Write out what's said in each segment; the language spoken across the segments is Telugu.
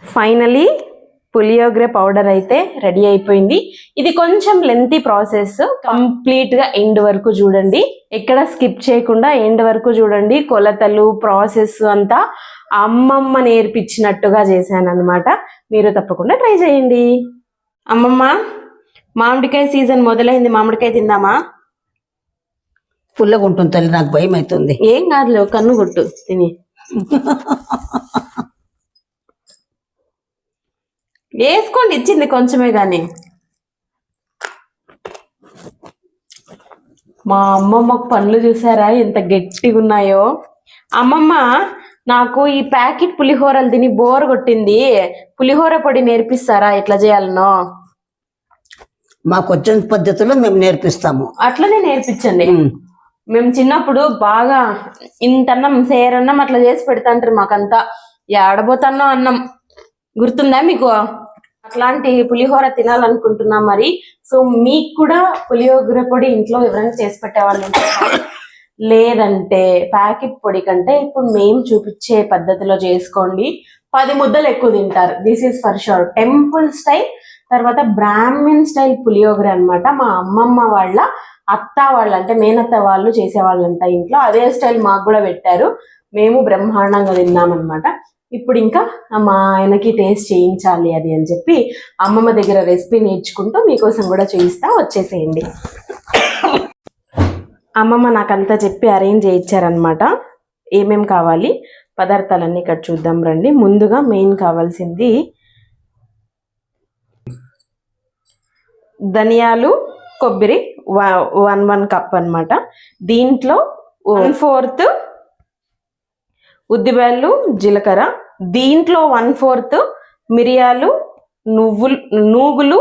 ఫైనలీ పులియోగరే పౌడర్ అయితే రెడీ అయిపోయింది. ఇది కొంచెం లెంతీ ప్రాసెస్. కంప్లీట్ గా ఎండ్ వరకు చూడండి, ఎక్కడ స్కిప్ చేయకుండా ఎండ్ వరకు చూడండి. కొలతలు ప్రాసెస్ అంతా అమ్మమ్మ నేర్పించినట్టుగా చేశాను అనమాట. మీరు తప్పకుండా ట్రై చేయండి. అమ్మమ్మ, మామిడికాయ సీజన్ మొదలైంది, మామిడికాయ తిందామా? పుల్లగా ఉంటుంది తల్లి, నాకు భయం అవుతుంది. ఏం కాదులే, కన్ను కొట్టు తిని. వేసుకోండి, ఇచ్చింది కొంచెమే గాని. మా అమ్మమ్మ పండ్లు చూసారా ఎంత గట్టిగా ఉన్నాయో. అమ్మమ్మ, నాకు ఈ ప్యాకెట్ పులిహోరలు తిని బోర్ కొట్టింది, పులిహోర పొడి నేర్పిస్తారా ఎట్లా చేయాలనో? మాకు వచ్చిన పద్ధతిలో మేము నేర్పిస్తాము. అట్లనే నేర్పించండి. మేము చిన్నప్పుడు బాగా ఇంతన్నం సేరన్నం అట్లా చేసి పెడతాంటారు మాకంతా. ఏడబోతానో అన్నం గుర్తుందా మీకు? అట్లాంటి పులిహోర తినాలనుకుంటున్నాం మరి. సో మీకు కూడా పులిహోర పొడి ఇంట్లో ఎవరైనా చేసి పెట్టేవాళ్ళు లేదంటే ప్యాకెట్ పొడి కంటే ఇప్పుడు మేము చూపించే పద్ధతిలో చేసుకోండి. 10 ముద్దలు ఎక్కువ తింటారు. This is for sure. Temple style, తర్వాత బ్రాహ్మిన్ స్టైల్ పులిహోర అనమాట. మా అమ్మమ్మ వాళ్ళ అత్త వాళ్ళు, అంటే మేనత్త వాళ్ళు చేసేవాళ్ళంట ఇంట్లో. అదే స్టైల్ మాకు కూడా పెట్టారు, మేము బ్రహ్మాండంగా తిన్నామన్నమాట. ఇప్పుడు ఇంకా మా ఆయనకి టేస్ట్ చేయించాలి అది అని చెప్పి అమ్మమ్మ దగ్గర రెసిపీ నేర్చుకుంటూ మీకోసం కూడా చేయిస్తా, వచ్చేసేయండి. అమ్మమ్మ నాకంతా చెప్పి అరేంజ్ చేయించారనమాట. ఏమేం కావాలి పదార్థాలన్నీ ఇక్కడ చూద్దాం రండి. ముందుగా మెయిన్ కావాల్సింది ధనియాలు, కొబ్బరి 1 కప్ అనమాట. దీంట్లో 1/4 ఉద్దిబేళ్ళు, జీలకర్ర. దీంట్లో 1/4 మిరియాలు, నూగులు,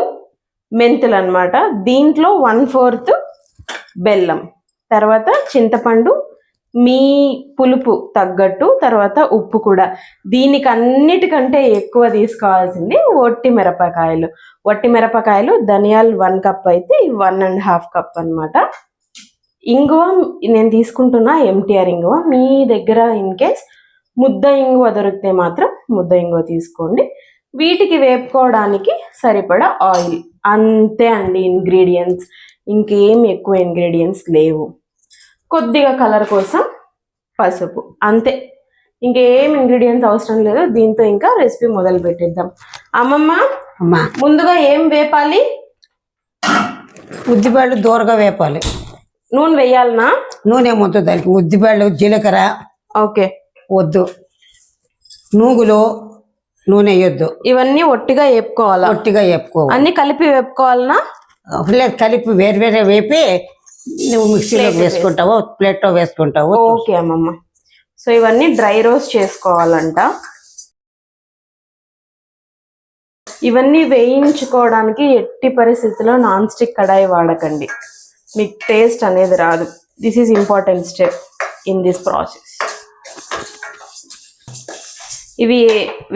మెంతులు అనమాట. దీంట్లో 1/4 బెల్లం. తర్వాత చింతపండు, మీ పులుపు తగ్గట్టు. తర్వాత ఉప్పు కూడా. దీనికి అన్నిటికంటే ఎక్కువ తీసుకోవాల్సింది వట్టి మిరపకాయలు. వట్టి మిరపకాయలు, ధనియాలు 1 కప్ అయితే 1.5 కప్ అనమాట. ఇంగువ నేను తీసుకుంటున్నా ఎంటీఆర్ ఇంగువ. మీ దగ్గర ఇన్ కేస్ ముద్ద ఇంగువ దొరికితే మాత్రం ముద్ద ఇంగువ తీసుకోండి. వీటికి వేపుకోవడానికి సరిపడా ఆయిల్. అంతే అండి ఇంగ్రీడియంట్స్, ఇంకేం ఎక్కువ ఇంగ్రీడియంట్స్ లేవు. కొద్దిగా కలర్ కోసం పసుపు, అంతే. ఇంకేం ఇంగ్రీడియంట్స్ అవసరం లేదు. దీంతో ఇంకా రెసిపీ మొదలు పెట్టిద్దాం. అమ్మమ్మ, ముందుగా ఏం వేపాలి? ఉద్దిబేళ్ళు దూరగా వేపాలి. నూనె వేయాలనా? నూనె మొత్తం దానికి. ఉద్దిబేళ్ళు, జీలకర్ర ఓకే వద్దు, నూగులు నూనె వేయొద్దు. ఇవన్నీ ఒట్టిగా వేపుకోవాలా? ఒట్టిగా వేపుకోవాలి. అన్ని కలిపి వేపుకోవాలనా? లేదు, కలిపి వేరు వేరే వేపి నువ్వు మిక్సీలో వేసుకుంటావు, ప్లేట్లో వేసుకుంటావు. ఓకే అమ్మమ్మ. సో ఇవన్నీ డ్రై రోస్ట్ చేసుకోవాలంట. ఇవన్నీ వేయించుకోవడానికి ఎట్టి పరిస్థితుల్లో నాన్ స్టిక్ కడాయి వాడకండి, మీకు టేస్ట్ అనేది రాదు. This is important step in this process. ఇవి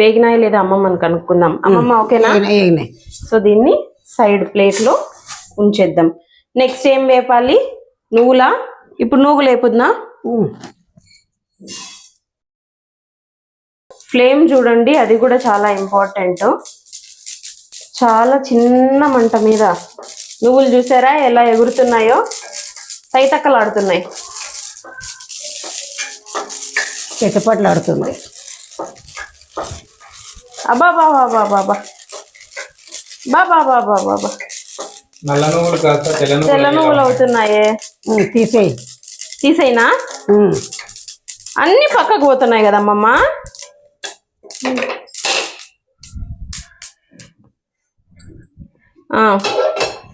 వేగినాయి లేదా అమ్మమ్మని కనుక్కుందాం. అమ్మమ్మ ఓకేనా? సో దీన్ని సైడ్ ప్లేట్లో ఉంచేద్దాం. నెక్స్ట్ ఏం వేపాలి? నువ్వులా? ఇప్పుడు నువ్వులు వేపుద్దా? ఫ్లేమ్ చూడండి, అది కూడా చాలా ఇంపార్టెంట్. చాలా చిన్న మంట మీద నువ్వులు చూసారా ఎలా ఎగురుతున్నాయో, తైతక్కలాడుతున్నాయి, చిటపట్లాడుతుంది. అబ్బా బాబా బాబా బాబా బాబా బాబా, నల్ల నువ్వులు కాస్త తెల్ల నువ్వులు అవుతున్నాయే. తీసేయినా? అన్ని పక్కకు పోతున్నాయి కదమ్మమ్మ.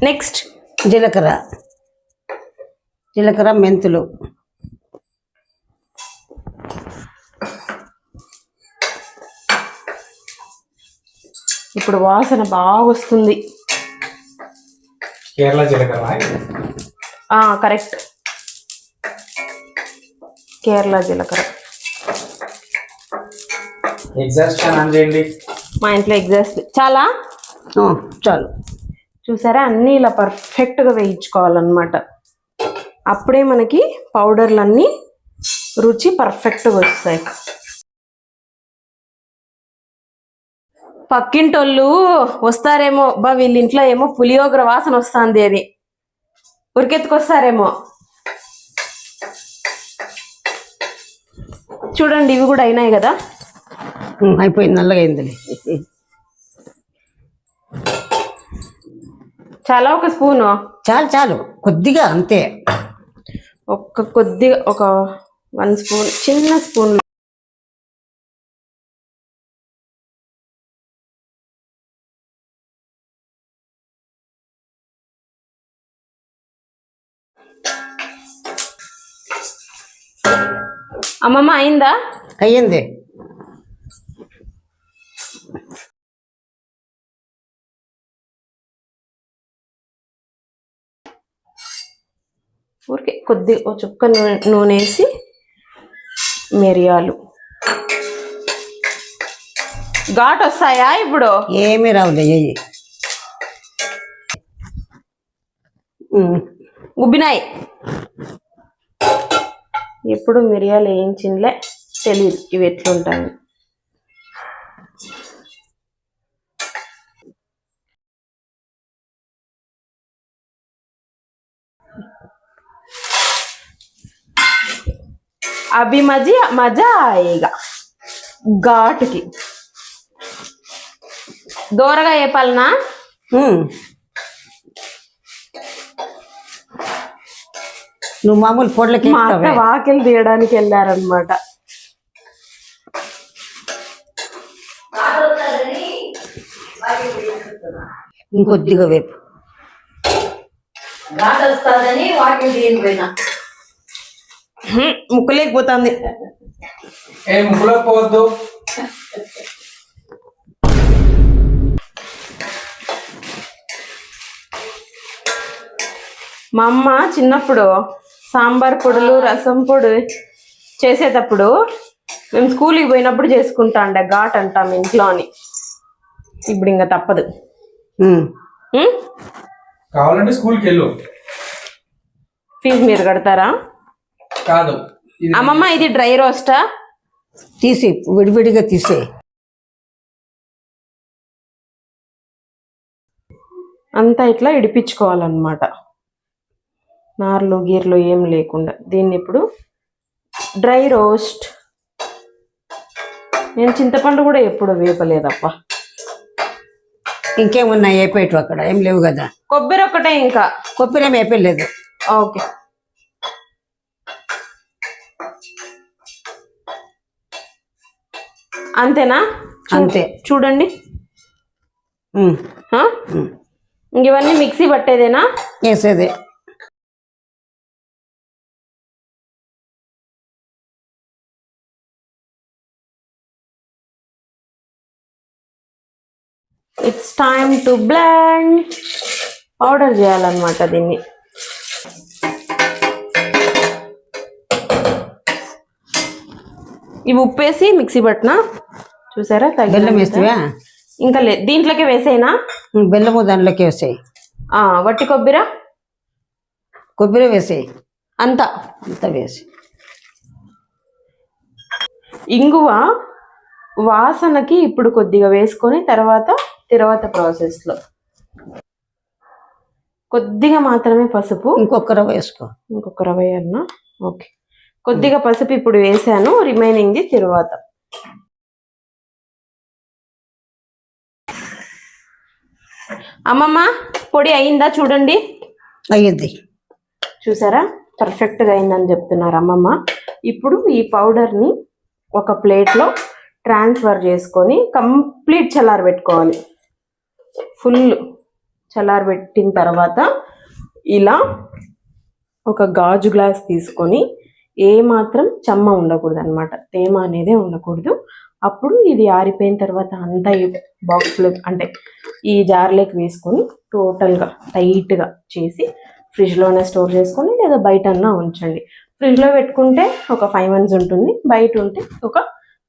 నెక్స్ట్ జీలకర్ర, మెంతులు. ఇప్పుడు వాసన బాగా వస్తుంది. కేరళ జీలకర్ర. కరెక్ట్, కేరళ జీలకర్ర. ఎగ్జాస్ట్ ఫ్యాన్ ఆన్ చేయండి. మా ఇంట్లో ఎగ్జాస్ట్ చాలా. చాలు. చూసారా, అన్నీ ఇలా పర్ఫెక్ట్గా వేయించుకోవాలన్నమాట. అప్పుడే మనకి పౌడర్లన్నీ రుచి పర్ఫెక్ట్గా వస్తాయి. పక్కింటోళ్ళు వస్తారేమో బా వీళ్ళ ఇంట్లో ఏమో పులియోగర వాసన వస్తుంది అని ఉరికెత్తుకొస్తారేమో. చూడండి ఇవి కూడా అయినాయి కదా. అయిపోయింది, నల్లగా అయింది. చాలా ఒక స్పూను చాలు చాలు, కొద్దిగా అంతే. కొద్దిగా ఒక 1 స్పూన్, చిన్న స్పూన్. అమ్మమ్మ అయిందా? అయ్యింది. ఊరికే కొద్దిగా ఒక చుక్క నూనె వేసి మిరియాలు. ఘాట్ వస్తాయా ఇప్పుడు? ఏమీ రావులే. ఉబ్బినాయి. ఎప్పుడు మిరియాలు వేయించిందిలే, తెలియదు ఇవి ఎట్లుంటాయి. అభి మజా ఆయేగా. ఘాటుకి దోరగా వేపాలనా? నువ్వు మామూలు పొట్లకి మా అత్త వాకిలు తీయడానికి వెళ్ళారనమాట. ఇంకొద్దిగా వేపు. ముక్కలేకపోతుంది. ముక్కులో పోవద్దు. మా అమ్మ చిన్నప్పుడు సాంబార్ పొడులు, రసం పొడి చేసేటప్పుడు మేము స్కూల్కి పోయినప్పుడు చేసుకుంటా అండి. ఘాట్ అంటాం ఇంట్లో అని. ఇప్పుడు ఇంకా తప్పదు. కావాలంటే స్కూల్కి వెళ్ళు. ఫీజు మీరు కడతారా? కాదు. అమ్మమ్మ ఇది డ్రై రోస్టా? తీసి విడివిడిగా తీసే. అంతా ఇట్లా ఇడిపించుకోవాలన్నమాట, నార్లు గీర్లు ఏం లేకుండా. దీన్ని ఇప్పుడు డ్రై రోస్ట్. నేను చింతపండు కూడా ఎప్పుడు వేపలేదప్ప. ఇంకేమున్నాయి వేపేటు? అక్కడ ఏం లేవు కదా. కొబ్బరి ఒకటే, ఇంకా కొబ్బరి ఏమి వేపలేదు. ఓకే. అంతేనా? అంతే. చూడండి. ఇవన్నీ మిక్సీ పట్టేదేనా? వేసేదే. It's time to blend. Powder చేయాలన్నమాట దీన్ని. ఇవి ఉప్పేసి మిక్సీ పట్టినా. చూసారా? బెల్లం వేస్తావా? ఇంకా లేదు. దీంట్లోకి వేసేనా? బెల్లము దాంట్లోకి వేసాయి. వట్టి కొబ్బరి కొబ్బరి వేసాయి. అంతా వేసి. ఇంగువ వాసనకి ఇప్పుడు కొద్దిగా వేసుకొని తర్వాత ప్రాసెస్లో కొద్దిగా మాత్రమే పసుపు. ఇంకొక రవ్వ వేసుకో. ఇంకొక రవ్వ వేయాలనా? ఓకే. కొద్దిగా పసుపు ఇప్పుడు వేసాను, రిమైనింగ్ తర్వాత. అమ్మమ్మ పొడి అయిందా? చూడండి. అయ్యింది. చూసారా? పర్ఫెక్ట్గా అయిందని చెప్తున్నారు అమ్మమ్మ. ఇప్పుడు ఈ పౌడర్ని ఒక ప్లేట్లో ట్రాన్స్ఫర్ చేసుకొని కంప్లీట్ చల్లారబెట్టుకోవాలి. ఫుల్ చల్లారబెట్టిన తర్వాత ఇలా ఒక గాజు గ్లాస్ తీసుకొని, ఏమాత్రం చెమ్మ ఉండకూడదు అనమాట, తేమ అనేదే ఉండకూడదు. అప్పుడు ఇది ఆరిపోయిన తర్వాత అంతా ఈ బాక్స్లో అంటే ఈ జార్లోకి వేసుకొని టోటల్గా టైట్గా చేసి ఫ్రిడ్జ్లోనే స్టోర్ చేసుకొని లేదా బయట అన్నా ఉంచండి. ఫ్రిడ్జ్లో పెట్టుకుంటే ఒక 5 months ఉంటుంది, బయట ఉంటే ఒక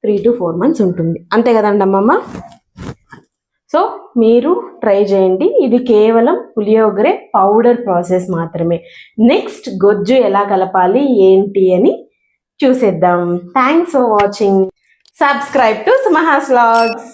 3 to 4 months ఉంటుంది. అంతే కదండి అమ్మమ్మ? సో మీరు ట్రై చేయండి. ఇది కేవలం పులియోగరే పౌడర్ ప్రాసెస్ మాత్రమే. నెక్స్ట్ గొజ్జు ఎలా కలపాలి ఏంటి అని చూసేద్దాం. Thanks for watching. Subscribe to Sumaha's vlogs.